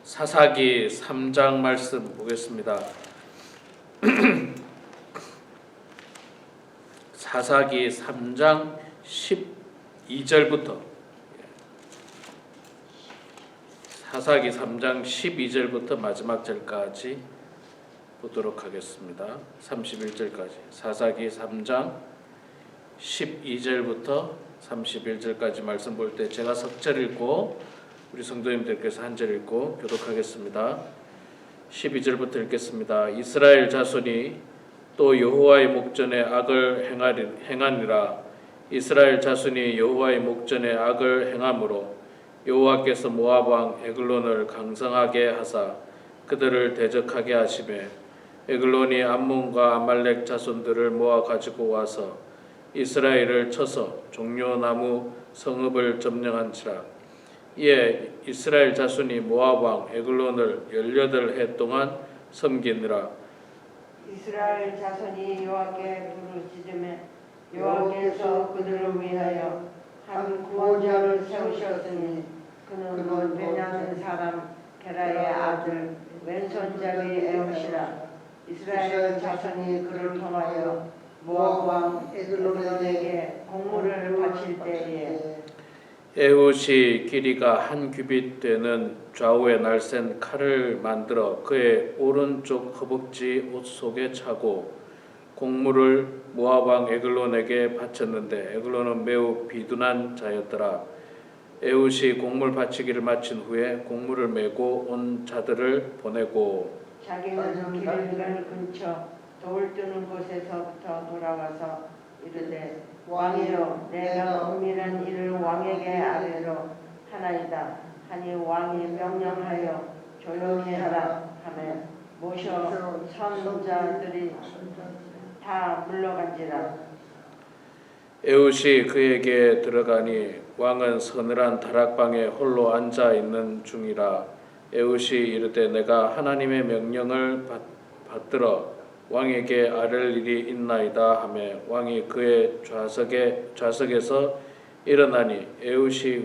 사사기 3장 말씀 보겠습니다. 사사기 3장 12절부터 사사기 3장 12절부터 마지막 절까지 보도록 하겠습니다. 31절까지 사사기 3장 12절부터 31절까지 말씀 볼 때 제가 석 절 읽고 우리 성도님들께서 한 절 읽고 교독하겠습니다. 12절부터 읽겠습니다. 이스라엘 자손이 또 여호와의 목전에 악을 행하니라. 이스라엘 자손이 여호와의 목전에 악을 행함으로 여호와께서 모압 왕 에글론을 강성하게 하사 그들을 대적하게 하시매 에글론이 암몬과 아말렉 자손들을 모아 가지고 와서 이스라엘을 쳐서 종려나무 성읍을 점령한지라. 이에 이스라엘 자손이 모압 왕 에글론을 18해 동안 섬기느라. 이스라엘 자손이 여호와께 부르짖으며 여호와께서 그들을 위하여 한 구원자를 세우셨으니 그는 베냐민 사람 게라의 아들 왼손잡이 에훗이라. 이스라엘 자손이 그를 통하여 모압 왕 에글론에게 공물을 바칠 때에 에훗이 길이가 한 규빗 되는 좌우에 날쌘 칼을 만들어 그의 오른쪽 허벅지 옷 속에 차고 공물을 모압 왕 에글론에게 바쳤는데 에글론은 매우 비둔한 자였더라. 에훗이 공물 바치기를 마친 후에 공물을 메고 온 자들을 보내고 자기는 기름갈 근처 돌 뜨는 곳에서부터 돌아와서 이르되 왕이여 내가 은밀한 일을 왕에게 아뢰러 하나이다 하니 왕이 명령하여 조용히 하라 하며 모셔 선자들이 다 물러간지라. 에훗이 그에게 들어가니 왕은 서늘한 다락방에 홀로 앉아 있는 중이라. 에훗이 이르되 내가 하나님의 명령을 받들어 왕에게 아랠 일이 있나이다 하며 왕이 그의 좌석에서 일어나니 에훗이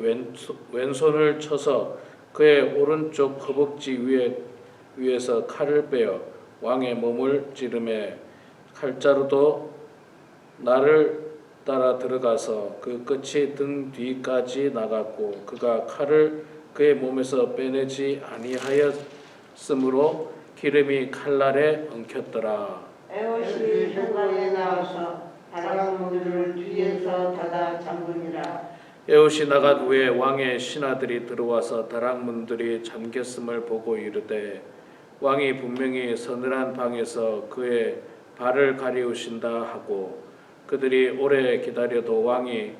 왼손을 쳐서 그의 오른쪽 허벅지 위에서 칼을 빼어 왕의 몸을 찌르매 칼자루도 날을 따라 들어가서 그 끝이 등 뒤까지 나갔고 그가 칼을 그의 몸에서 빼내지 아니하였으므로 기름이 칼날에 엉켰더라. 에훗이 현관에 나와서 다락문들을 뒤에서 닫아 잠그니라. 에훗이 나간 후에 왕의 신하들이 들어와서 다락문들이 잠겼음을 보고 이르되 왕이 분명히 서늘한 방에서 그의 발을 가리우신다 하고 그들이 오래 기다려도 왕이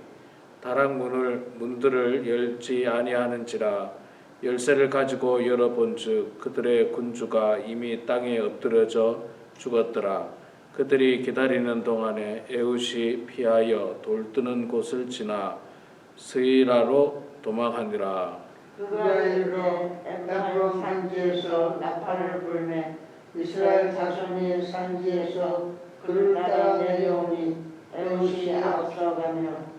문들을 열지 아니하는지라. 열쇠를 가지고 열어본즉 그들의 군주가 이미 땅에 엎드려져 죽었더라. 그들이 기다리는 동안에 에훗이 피하여 돌 뜨는 곳을 지나 스이라로 도망하니라. 그가 이르러 에브라임 산지에서 나팔을 불매 이스라엘 자손이 산지에서 그를 따라 내려오니 에훗이 앞서가며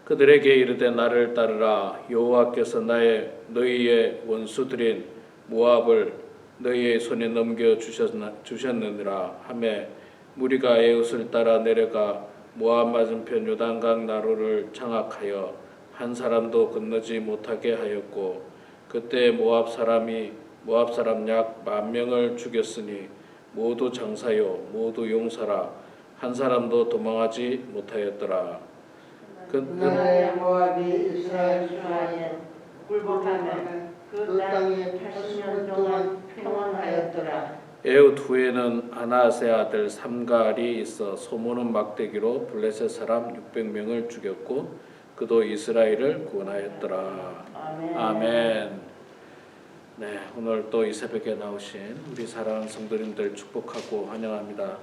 그들에게 이르되 나를 따르라. 여호와께서 너희의 원수들인 모압을 너희의 손에 넘겨 주셨느니라 하매 무리가 에훗을 따라 내려가 모압 맞은편 요단강 나루를 장악하여 한 사람도 건너지 못하게 하였고 그때 모압 사람 약 10,000명을 죽였으니 모두 장사요 모두 용사라 한 사람도 도망하지 못하였더라. 그날에 모압이 이스라엘 수하에 굴복하며 그 땅에 80년 동안 평안하였더라. 에훗 후에는 아나스의 아들 삼갈이 있어 소모는 막대기로 블레셋 사람 600명을 죽였고 그도 이스라엘을 구원하였더라. 아멘. 네, 오늘 또 이 새벽에 나오신 우리 사랑하는 성도님들 축복하고 환영합니다.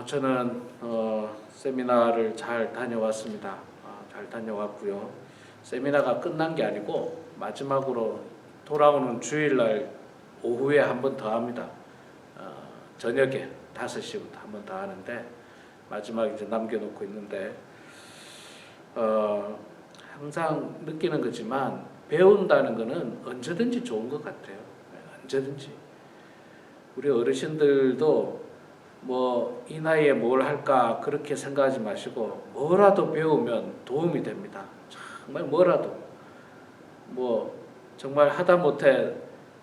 저는 세미나를 잘 다녀왔습니다. 잘 다녀왔고요. 세미나가 끝난 게 아니고 마지막으로 돌아오는 주일날 오후에 한 번 더 합니다. 저녁에 5시부터 한 번 더 하는데 마지막 이제 남겨놓고 있는데 항상 느끼는 거지만 배운다는 것은 언제든지 좋은 것 같아요. 언제든지. 우리 어르신들도 뭐 이 나이에 뭘 할까 그렇게 생각하지 마시고 뭐라도 배우면 도움이 됩니다. 정말 뭐라도. 뭐 정말 하다못해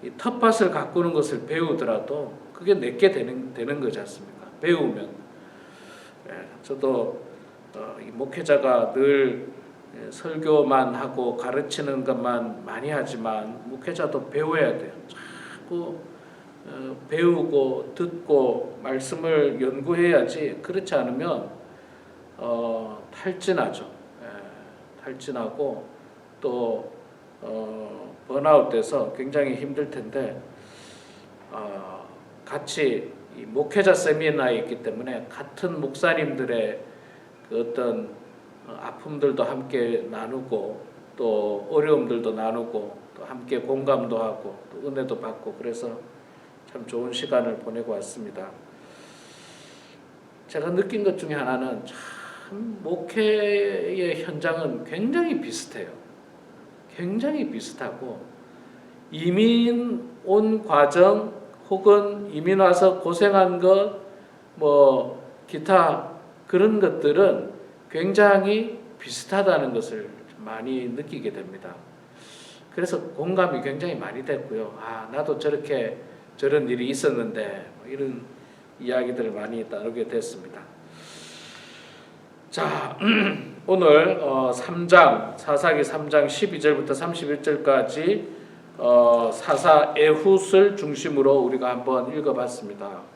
이 텃밭을 가꾸는 것을 배우더라도 그게 내게 되는 거지 않습니까? 배우면. 저도 이 목회자가 늘 설교만 하고 가르치는 것만 많이 하지만 목회자도 배워야 돼요. 자꾸 배우고 듣고 말씀을 연구해야지. 그렇지 않으면 탈진하죠. 탈진하고 또 번아웃돼서 굉장히 힘들 텐데 같이 이 목회자 세미나에 있기 때문에 같은 목사님들의 그 어떤 아픔들도 함께 나누고 또 어려움들도 나누고 또 함께 공감도 하고 또 은혜도 받고 그래서 참 좋은 시간을 보내고 왔습니다. 제가 느낀 것 중에 하나는 참 목회의 현장은 굉장히 비슷해요. 굉장히 비슷하고 이민 온 과정 혹은 이민 와서 고생한 것 뭐 기타 그런 것들은 굉장히 비슷하다는 것을 많이 느끼게 됩니다. 그래서 공감이 굉장히 많이 됐고요. 나도 저런 일이 있었는데 이런 이야기들을 많이 나누게 됐습니다. 자, 오늘 3장 사사기 3장 12절부터 31절까지 사사 에훗을 중심으로 우리가 한번 읽어봤습니다.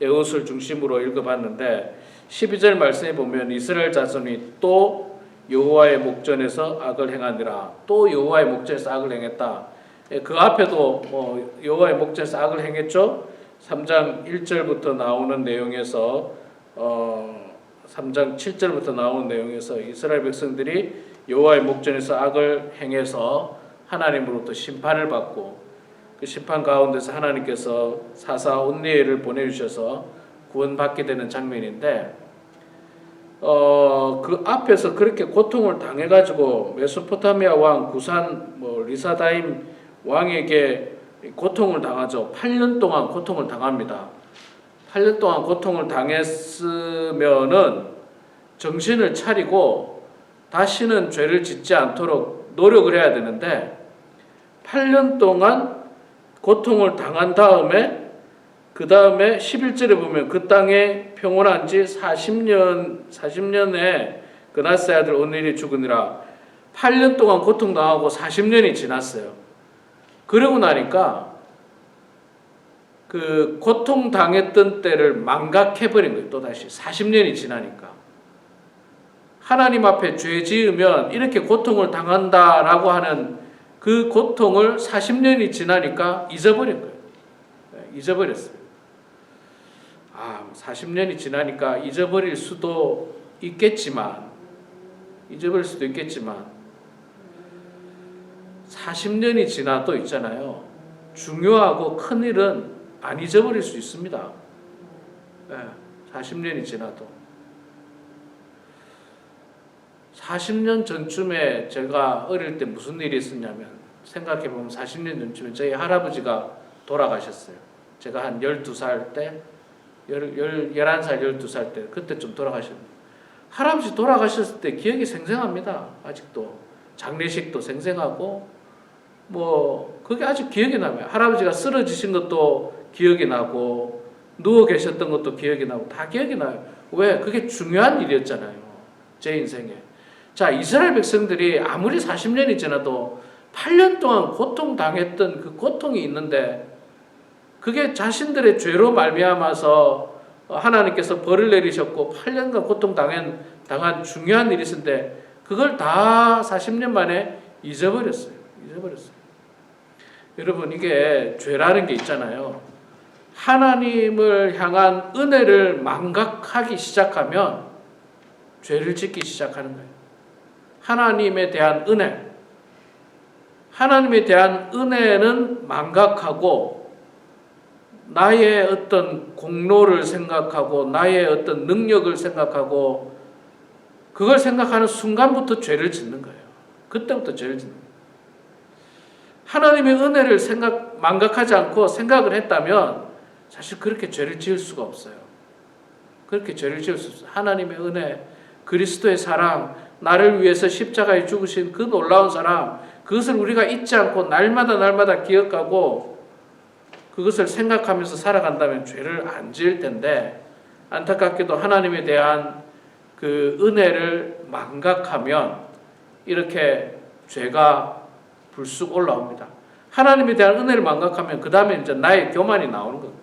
에훗을 중심으로 읽어봤는데 12절 말씀에 보면 이스라엘 자손이 또 여호와의 목전에서 악을 행하니라. 또 여호와의 목전에서 악을 행했다. 그 앞에도 여호와의 목전에서 악을 행했죠. 3장 1절부터 나오는 내용에서 3장 7절부터 나오는 내용에서 이스라엘 백성들이 여호와의 목전에서 악을 행해서 하나님으로부터 심판을 받고 그 심판 가운데서 하나님께서 사사 온니엘을 보내주셔서 구원받게 되는 장면인데 그 앞에서 그렇게 고통을 당해가지고 메소포타미아 왕 구산 리사다임 왕에게 고통을 당하죠. 8년 동안 고통을 당합니다. 8년 동안 고통을 당했으면은 정신을 차리고 다시는 죄를 짓지 않도록 노력을 해야 되는데 8년 동안 고통을 당한 다음에 그 다음에 11절에 보면 그 땅에 평온한 지 40년에 그나스의 아들 온니엘이 죽으니라. 8년 동안 고통당하고 40년이 지났어요. 그러고 나니까 그 고통당했던 때를 망각해버린 거예요. 또다시 40년이 지나니까. 하나님 앞에 죄 지으면 이렇게 고통을 당한다라고 하는 그 고통을 40년이 지나니까 잊어버린 거예요. 잊어버렸어요. 40년이 지나니까 잊어버릴 수도 있겠지만 40년이 지나도 있잖아요. 중요하고 큰 일은 안 잊어버릴 수 있습니다. 40년이 지나도. 40년 전쯤에 제가 어릴 때 무슨 일이 있었냐면 생각해보면 40년 전쯤에 저희 할아버지가 돌아가셨어요. 제가 한 12살 때 11살 12살 때 그때쯤 돌아가셨는데 할아버지 돌아가셨을 때 기억이 생생합니다. 아직도 장례식도 생생하고 그게 아직 기억이 나요. 할아버지가 쓰러지신 것도 기억이 나고 누워 계셨던 것도 기억이 나고 다 기억이 나요. 왜? 그게 중요한 일이었잖아요. 제 인생에. 자, 이스라엘 백성들이 아무리 40년이 지나도 8년 동안 고통당했던 그 고통이 있는데 그게 자신들의 죄로 말미암아서 하나님께서 벌을 내리셨고 8년간 고통당한 중요한 일이 있었는데 그걸 다 40년 만에 잊어버렸어요. 여러분, 이게 죄라는 게 있잖아요. 하나님을 향한 은혜를 망각하기 시작하면 죄를 짓기 시작하는 거예요. 하나님에 대한 은혜는 망각하고 나의 어떤 공로를 생각하고 나의 어떤 능력을 생각하고 그걸 생각하는 순간부터 죄를 짓는 거예요. 그때부터 죄를 짓는 거예요. 하나님의 은혜를 망각하지 않고 생각을 했다면 사실 그렇게 죄를 지을 수가 없어요. 그렇게 죄를 지을 수 없어요. 하나님의 은혜, 그리스도의 사랑, 나를 위해서 십자가에 죽으신 그 놀라운 사랑, 그것을 우리가 잊지 않고 날마다 기억하고 그것을 생각하면서 살아간다면 죄를 안 지을 텐데, 안타깝게도 하나님에 대한 그 은혜를 망각하면 이렇게 죄가 불쑥 올라옵니다. 하나님에 대한 은혜를 망각하면 그 다음에 이제 나의 교만이 나오는 거예요.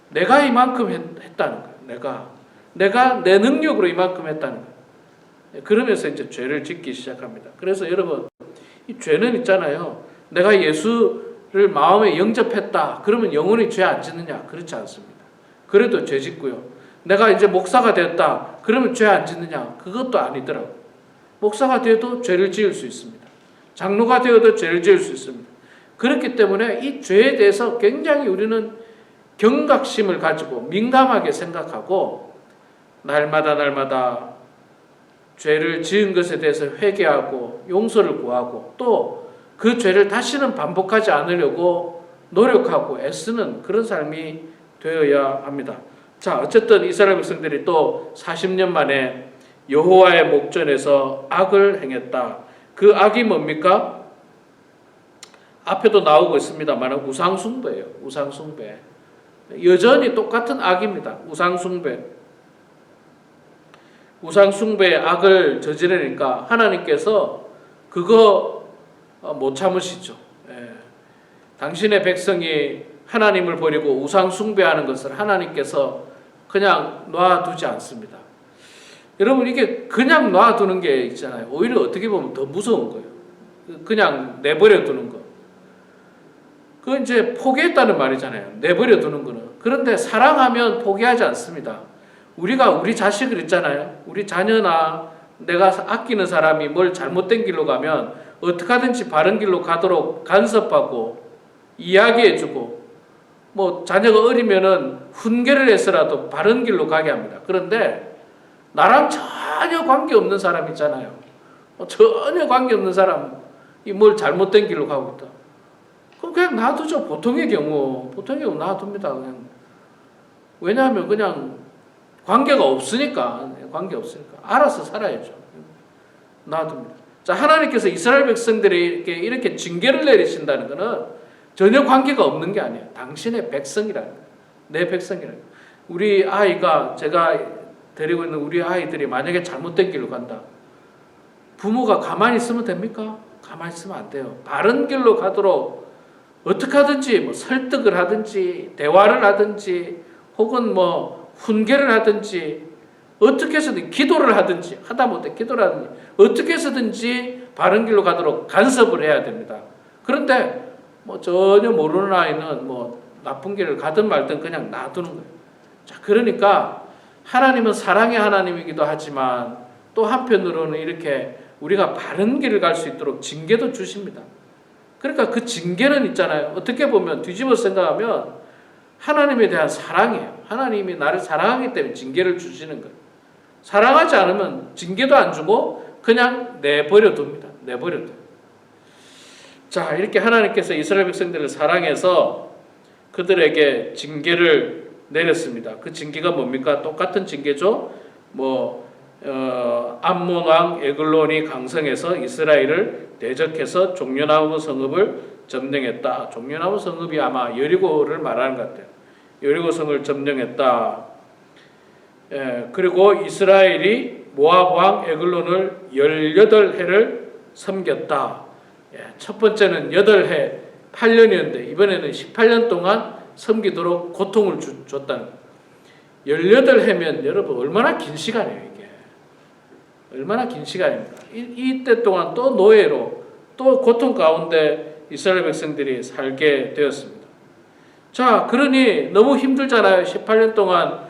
내가 이만큼 했다는 거예요. 내가 내 능력으로 이만큼 했다는 거예요. 그러면서 이제 죄를 짓기 시작합니다. 그래서 여러분, 이 죄는 있잖아요. 내가 예수를 마음에 영접했다. 그러면 영원히 죄 안 짓느냐? 그렇지 않습니다. 그래도 죄 짓고요. 내가 이제 목사가 됐다. 그러면 죄 안 짓느냐? 그것도 아니더라고요. 목사가 되어도 죄를 지을 수 있습니다. 장로가 되어도 죄를 지을 수 있습니다. 그렇기 때문에 이 죄에 대해서 굉장히 우리는 경각심을 가지고 민감하게 생각하고 날마다 죄를 지은 것에 대해서 회개하고 용서를 구하고 또 그 죄를 다시는 반복하지 않으려고 노력하고 애쓰는 그런 삶이 되어야 합니다. 자, 어쨌든 이스라엘 백성들이 또 40년 만에 여호와의 목전에서 악을 행했다. 그 악이 뭡니까? 앞에도 나오고 있습니다만 우상숭배예요. 우상숭배. 여전히 똑같은 악입니다. 우상숭배. 우상숭배의 악을 저지르니까 하나님께서 그거 못 참으시죠. 예. 당신의 백성이 하나님을 버리고 우상숭배하는 것을 하나님께서 그냥 놔두지 않습니다. 여러분, 이게 그냥 놔두는 게 있잖아요. 오히려 어떻게 보면 더 무서운 거예요. 그냥 내버려 두는 거. 그건 이제 포기했다는 말이잖아요. 내버려 두는 거는. 그런데 사랑하면 포기하지 않습니다. 우리가 우리 자식을 있잖아요. 우리 자녀나 내가 아끼는 사람이 뭘 잘못된 길로 가면 어떻게 하든지 바른 길로 가도록 간섭하고 이야기해주고 뭐 자녀가 어리면은 훈계를 해서라도 바른 길로 가게 합니다. 그런데 나랑 전혀 관계없는 사람 있잖아요. 전혀 관계없는 사람이 뭘 잘못된 길로 가고 있다. 그럼 그냥 놔두죠. 보통의 경우 놔둡니다. 그냥. 왜냐하면 그냥 관계가 없으니까 알아서 살아야죠. 놔둡니다. 자, 하나님께서 이스라엘 백성들에게 이렇게 징계를 내리신다는 것은 전혀 관계가 없는 게 아니에요. 당신의 백성이라는 거예요. 내 백성이라는 거예요. 우리 아이가, 제가 데리고 있는 우리 아이들이 만약에 잘못된 길로 간다. 부모가 가만히 있으면 됩니까? 가만히 있으면 안 돼요. 바른 길로 가도록 어떻게 하든지 뭐 설득을 하든지 대화를 하든지 혹은 뭐 훈계를 하든지 어떻게 해서든 기도를 하든지 하다못해 기도를 하든지 어떻게 해서든지 바른 길로 가도록 간섭을 해야 됩니다. 그런데 뭐 전혀 모르는 아이는 뭐 나쁜 길을 가든 말든 그냥 놔두는 거예요. 자, 그러니까 하나님은 사랑의 하나님이기도 하지만 또 한편으로는 이렇게 우리가 바른 길을 갈 수 있도록 징계도 주십니다. 그러니까 그 징계는 있잖아요. 어떻게 보면 뒤집어 생각하면 하나님에 대한 사랑이에요. 하나님이 나를 사랑하기 때문에 징계를 주시는 거예요. 사랑하지 않으면 징계도 안 주고 그냥 내버려 둡니다. 내버려 둬요. 자, 이렇게 하나님께서 이스라엘 백성들을 사랑해서 그들에게 징계를 내렸습니다. 그 징계가 뭡니까? 똑같은 징계죠. 암몬 왕 에글론이 강성해서 이스라엘을 대적해서 종려나무 성읍을 점령했다. 종려나무 성읍이 아마 여리고를 말하는 것 같아요. 여리고 성을 점령했다. 그리고 이스라엘이 모압 왕 에글론을 18해를 섬겼다. 첫 번째는 8해, 8년이었는데 이번에는 18년 동안 섬기도록 고통을 줬다는 거예요. 18해면 여러분 얼마나 긴 시간이에요, 이게. 얼마나 긴 시간입니까? 이때 동안 또 노예로 또 고통 가운데 이스라엘 백성들이 살게 되었습니다. 자, 그러니 너무 힘들잖아요. 18년 동안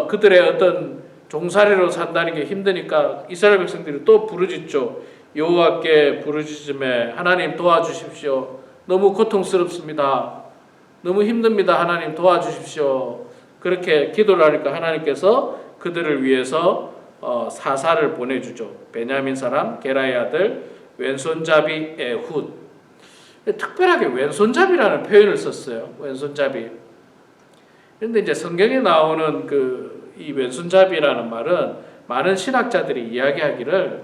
그들의 어떤 종살이로 산다는 게 힘드니까 이스라엘 백성들이 또 부르짖죠. 여호와께 부르짖음에 하나님 도와주십시오. 너무 고통스럽습니다. 너무 힘듭니다. 하나님 도와주십시오. 그렇게 기도를 하니까 하나님께서 그들을 위해서 사사를 보내주죠. 베냐민 사람 게라의 아들 왼손잡이 에훗. 특별하게 왼손잡이라는 표현을 썼어요. 왼손잡이. 그런데 이제 성경에 나오는 이 왼손잡이라는 말은 많은 신학자들이 이야기하기를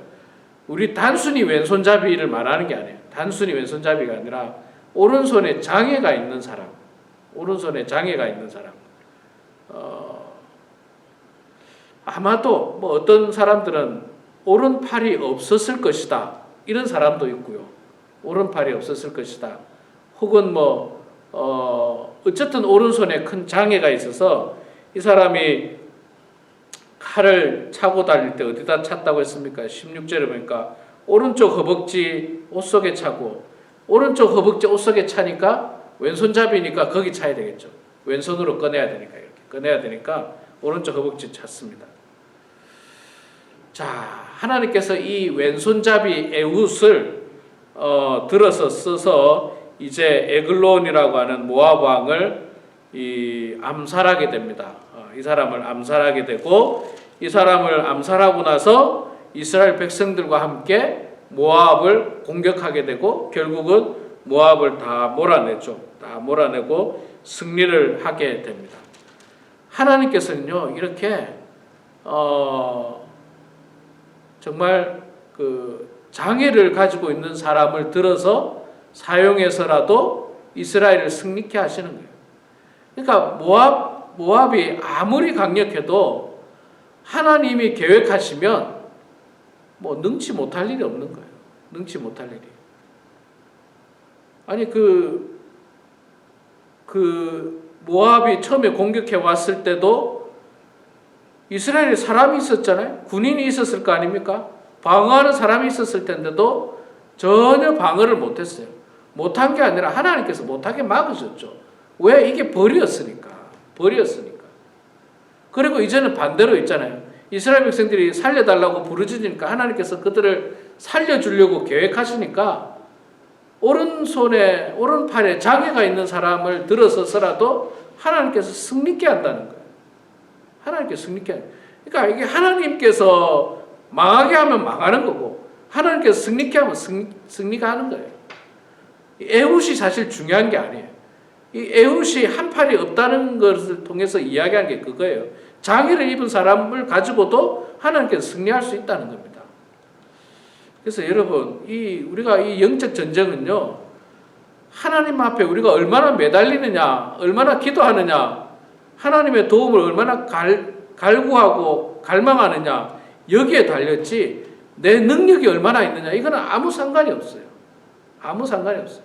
우리 단순히 왼손잡이를 말하는 게 아니에요. 단순히 왼손잡이가 아니라 오른손에 장애가 있는 사람. 오른손에 장애가 있는 사람. 아마도 뭐 어떤 사람들은 오른팔이 없었을 것이다. 이런 사람도 있고요. 오른팔이 없었을 것이다. 혹은 어쨌든 오른손에 큰 장애가 있어서 이 사람이 칼을 차고 다닐 때 어디다 찼다고 했습니까? 16절에 보니까 오른쪽 허벅지 옷 속에 차고, 오른쪽 허벅지 옷 속에 차니까 왼손잡이니까 거기 차야 되겠죠. 왼손으로 꺼내야 되니까, 이렇게 꺼내야 되니까 오른쪽 허벅지 찼습니다. 자, 하나님께서 이 왼손잡이 에훗을 들어서 써서 이제 에글론이라고 하는 모압 왕을 암살하게 됩니다. 이 사람을 암살하게 되고, 이 사람을 암살하고 나서 이스라엘 백성들과 함께 모압을 공격하게 되고, 결국은 모압을 다 몰아내죠. 다 몰아내고 승리를 하게 됩니다. 하나님께서는요, 이렇게 정말 장애를 가지고 있는 사람을 들어서 사용해서라도 이스라엘을 승리케 하시는 거예요. 그러니까 모압이 아무리 강력해도 하나님이 계획하시면 능치 못할 일이 없는 거예요. 능치 못할 일이. 아니 모압이 처음에 공격해 왔을 때도 이스라엘에 사람이 있었잖아요. 군인이 있었을 거 아닙니까? 방어하는 사람이 있었을 텐데도 전혀 방어를 못했어요. 못한 게 아니라 하나님께서 못하게 막으셨죠. 왜? 이게 벌이었으니까. 그리고 이제는 반대로 있잖아요. 이스라엘 백성들이 살려달라고 부르짖으니까 하나님께서 그들을 살려주려고 계획하시니까 오른팔에 장애가 있는 사람을 들어서서라도 하나님께서 승리케 한다는 거예요. 하나님께서 승리케 하는 거예요. 그러니까 이게 하나님께서 망하게 하면 망하는 거고, 하나님께서 승리케 하면 승리가 하는 거예요. 에훗이 사실 중요한 게 아니에요. 이 에훗이 한 팔이 없다는 것을 통해서 이야기한 게 그거예요. 장애를 입은 사람을 가지고도 하나님께서 승리할 수 있다는 겁니다. 그래서 여러분, 우리가 이 영적 전쟁은요, 하나님 앞에 우리가 얼마나 매달리느냐, 얼마나 기도하느냐, 하나님의 도움을 얼마나 갈구하고 갈망하느냐, 여기에 달렸지, 내 능력이 얼마나 있느냐, 이거는 아무 상관이 없어요. 아무 상관이 없어요.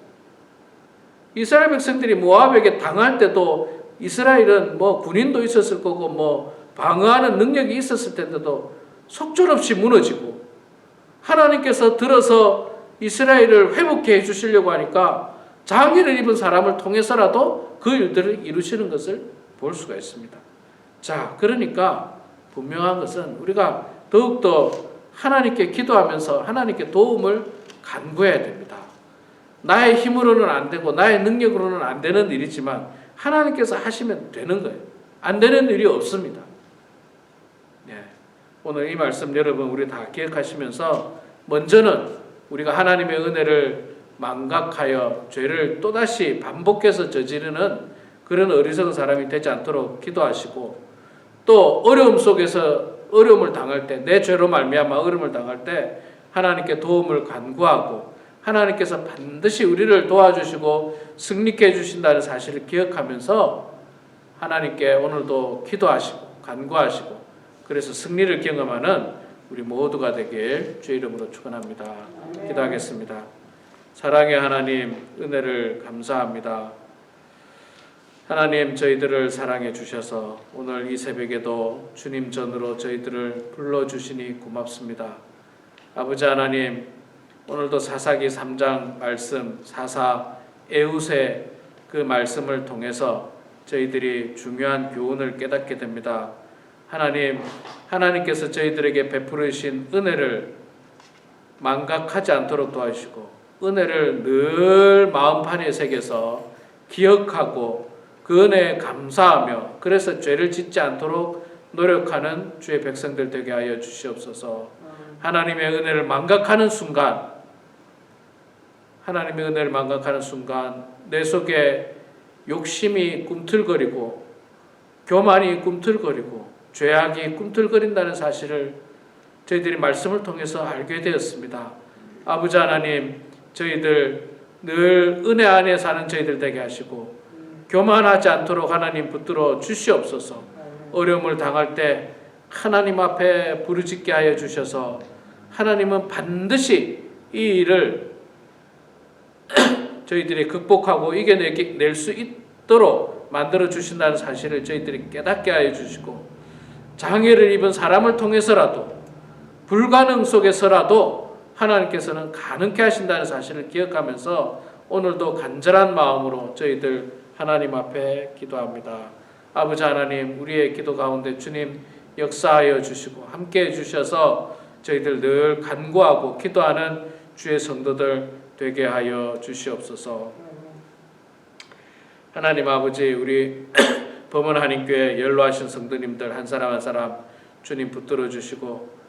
이스라엘 백성들이 모압에게 당할 때도 이스라엘은 군인도 있었을 거고 방어하는 능력이 있었을 텐데도 속절없이 무너지고, 하나님께서 들어서 이스라엘을 회복해 해주시려고 하니까 장애를 입은 사람을 통해서라도 그 일들을 이루시는 것을 볼 수가 있습니다. 자, 그러니까 분명한 것은 우리가 더욱더 하나님께 기도하면서 하나님께 도움을 간구해야 됩니다. 나의 힘으로는 안 되고 나의 능력으로는 안 되는 일이지만 하나님께서 하시면 되는 거예요. 안 되는 일이 없습니다. 오늘 이 말씀 여러분 우리 다 기억하시면서 먼저는 우리가 하나님의 은혜를 망각하여 죄를 또다시 반복해서 저지르는 그런 어리석은 사람이 되지 않도록 기도하시고, 또 어려움 속에서 어려움을 당할 때, 내 죄로 말미암아 어려움을 당할 때 하나님께 도움을 간구하고 하나님께서 반드시 우리를 도와주시고 승리케 해주신다는 사실을 기억하면서 하나님께 오늘도 기도하시고 간구하시고, 그래서 승리를 경험하는 우리 모두가 되길 주의 이름으로 축원합니다. 기도하겠습니다. 사랑의 하나님, 은혜를 감사합니다. 하나님, 저희들을 사랑해 주셔서 오늘 이 새벽에도 주님 전으로 저희들을 불러주시니 고맙습니다. 아버지 하나님, 오늘도 사사기 3장 말씀, 사사 에훗의 그 말씀을 통해서 저희들이 중요한 교훈을 깨닫게 됩니다. 하나님께서 저희들에게 베풀으신 은혜를 망각하지 않도록 도와주시고, 은혜를 늘 마음판에 새겨서 기억하고 그 은혜에 감사하며, 그래서 죄를 짓지 않도록 노력하는 주의 백성들 되게 하여 주시옵소서. 하나님의 은혜를 망각하는 순간 하나님의 은혜를 망각하는 순간 내 속에 욕심이 꿈틀거리고 교만이 꿈틀거리고 죄악이 꿈틀거린다는 사실을 저희들이 말씀을 통해서 알게 되었습니다. 아버지 하나님, 저희들 늘 은혜 안에 사는 저희들 되게 하시고 교만하지 않도록 하나님 붙들어 주시옵소서. 어려움을 당할 때 하나님 앞에 부르짖게 하여 주셔서 하나님은 반드시 이 일을 저희들이 극복하고 이겨낼 수 있도록 만들어 주신다는 사실을 저희들이 깨닫게 하여 주시고, 장애를 입은 사람을 통해서라도 불가능 속에서라도 하나님께서는 가능케 하신다는 사실을 기억하면서 오늘도 간절한 마음으로 저희들 하나님 앞에 기도합니다. 아버지 하나님, 우리의 기도 가운데 주님 역사하여 주시고 함께해 주셔서 저희들 늘 간구하고 기도하는 주의 성도들 되게 하여 주시옵소서. 하나님 아버지, 우리 범원 한인교회 연로하신 성도님들 한 사람 한 사람 주님 붙들어 주시고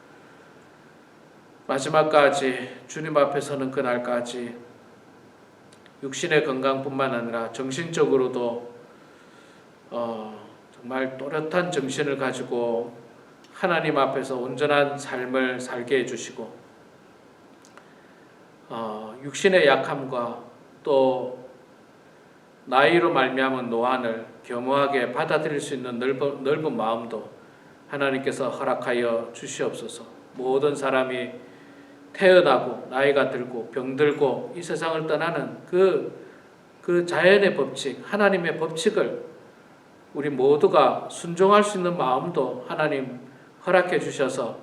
마지막까지 주님 앞에 서는 그날까지 육신의 건강뿐만 아니라 정신적으로도 정말 또렷한 정신을 가지고 하나님 앞에서 온전한 삶을 살게 해주시고, 육신의 약함과 또 나이로 말미암은 노안을 겸허하게 받아들일 수 있는 넓은 마음도 하나님께서 허락하여 주시옵소서. 모든 사람이 태어나고 나이가 들고 병들고 이 세상을 떠나는 그 자연의 법칙, 하나님의 법칙을 우리 모두가 순종할 수 있는 마음도 하나님 허락해 주셔서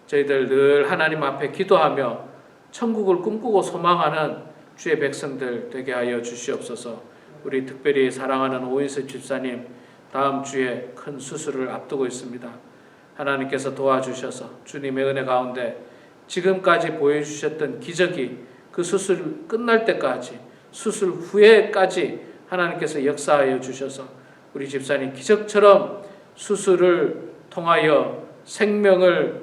저희들 늘 하나님 앞에 기도하며 천국을 꿈꾸고 소망하는 주의 백성들 되게 하여 주시옵소서. 우리 특별히 사랑하는 오인섭 집사님 다음 주에 큰 수술을 앞두고 있습니다. 하나님께서 도와주셔서 주님의 은혜 가운데 지금까지 보여주셨던 기적이 그 수술 끝날 때까지, 수술 후에까지 하나님께서 역사하여 주셔서 우리 집사님 기적처럼 수술을 통하여 생명을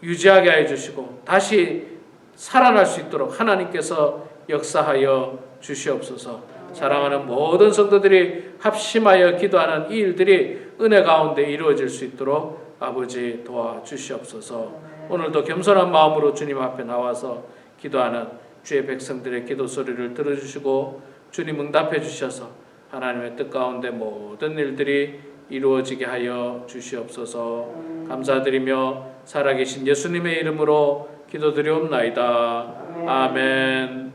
유지하게 하여 주시고 다시 살아날 수 있도록 하나님께서 역사하여 주시옵소서. 사랑하는 모든 성도들이 합심하여 기도하는 이 일들이 은혜 가운데 이루어질 수 있도록 아버지 도와주시옵소서. 오늘도 겸손한 마음으로 주님 앞에 나와서 기도하는 주의 백성들의 기도 소리를 들어주시고 주님 응답해 주셔서 하나님의 뜻 가운데 모든 일들이 이루어지게 하여 주시옵소서. 감사드리며 살아계신 예수님의 이름으로 기도드리옵나이다. 아멘.